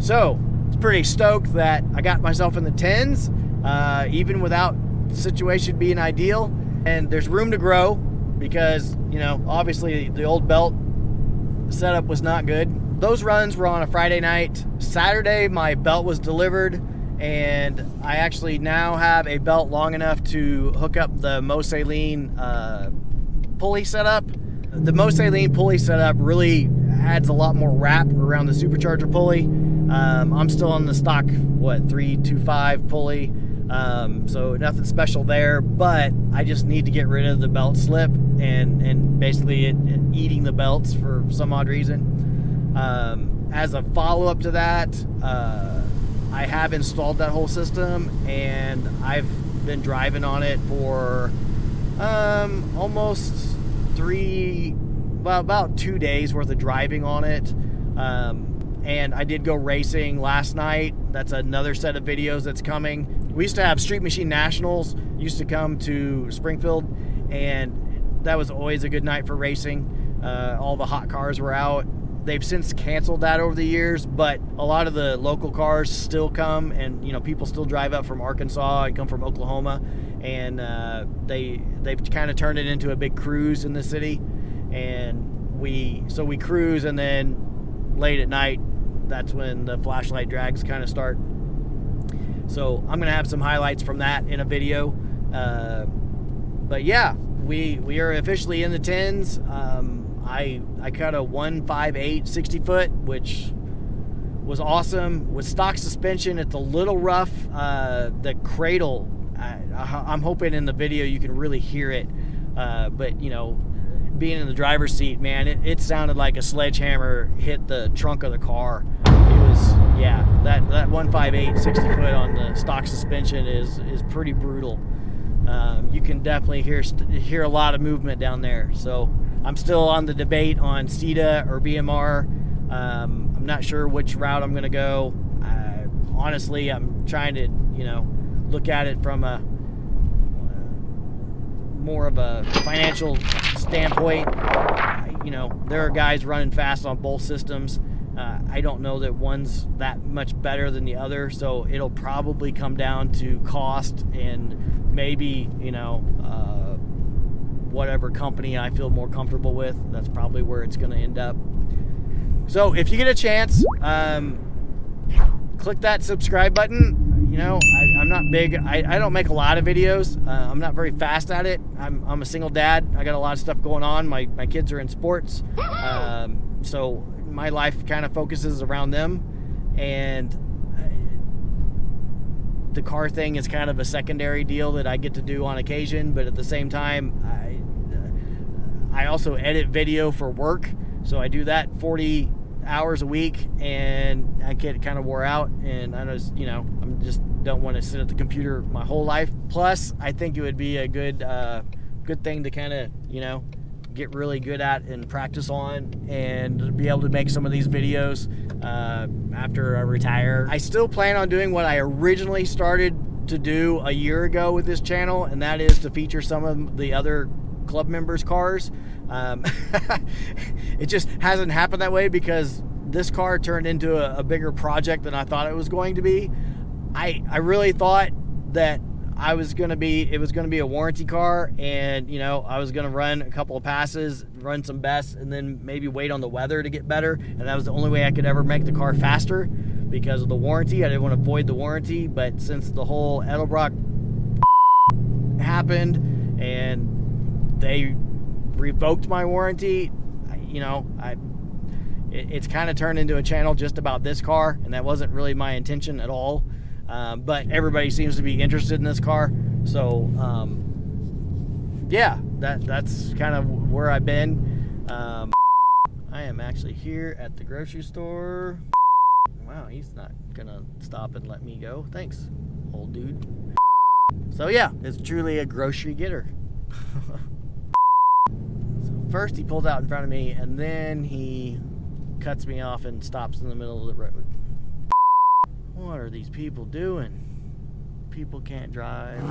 So it's pretty stoked that I got myself in the 10s, even without the situation being ideal. And there's room to grow because, you know, obviously the old belt setup was not good. Those runs were on a Friday night. Saturday, my belt was delivered, and I actually now have a belt long enough to hook up the Mustang pulley setup. The Mustang pulley setup really adds a lot more wrap around the Supercharger pulley. I'm still on the stock, 325 pulley. So nothing special there, but I just need to get rid of the belt slip and basically it eating the belts for some odd reason. As a follow-up to that, I have installed that whole system, and I've been driving on it for almost about 2 days worth of driving on it. And I did go racing last night. That's another set of videos that's coming. We used to have Street Machine Nationals, used to come to Springfield, and that was always a good night for racing. All the hot cars were out. They've since canceled that over the years, but a lot of the local cars still come, and you know, people still drive up from Arkansas and come from Oklahoma, and they've kind of turned it into a big cruise in the city. And we cruise, and then late at night, that's when the flashlight drags kind of start. So I'm gonna have some highlights from that in a video. But yeah, we are officially in the 10s. I cut a 158 60 foot, which was awesome. With stock suspension, it's a little rough. The cradle, I'm hoping in the video you can really hear it. But you know, being in the driver's seat, man, it sounded like a sledgehammer hit the trunk of the car. It was, yeah, that 158 60 foot on the stock suspension is pretty brutal. You can definitely hear a lot of movement down there. So I'm still on the debate on CETA or BMR. I'm not sure which route I'm going to go. Honestly, I'm trying to, you know, look at it from a more of a financial standpoint. You know, there are guys running fast on both systems. I don't know that one's that much better than the other, so it'll probably come down to cost and maybe, you know, whatever company I feel more comfortable with. That's probably where it's going to end up. So if you get a chance, click that subscribe button. You know, I'm not big. I don't make a lot of videos. I'm not very fast at it. I'm a single dad. I got a lot of stuff going on. My kids are in sports. So my life kind of focuses around them. And the car thing is kind of a secondary deal that I get to do on occasion. But at the same time, I also edit video for work. So I do that 40 hours a week, and I get kind of wore out, and I just, you know, I'm just don't want to sit at the computer my whole life. Plus, I think it would be a good thing to kind of, you know, get really good at and practice on, and be able to make some of these videos after I retire. I still plan on doing what I originally started to do a year ago with this channel, and that is to feature some of the other club members' cars. It just hasn't happened that way because this car turned into a bigger project than I thought it was going to be. I really thought that it was going to be a warranty car, and you know, I was going to run a couple of passes, run some bests, and then maybe wait on the weather to get better, and that was the only way I could ever make the car faster because of the warranty. I didn't want to void the warranty, but since the whole Edelbrock happened and they revoked my warranty, you know, it's kind of turned into a channel just about this car, and that wasn't really my intention at all. But everybody seems to be interested in this car, so yeah, that's kind of where I've been. I am actually here at the grocery store. Wow, he's not gonna stop and let me go. Thanks, old dude. So yeah, it's truly a grocery getter. So first he pulls out in front of me, and then he cuts me off and stops in the middle of the road. What are these people doing? People can't drive.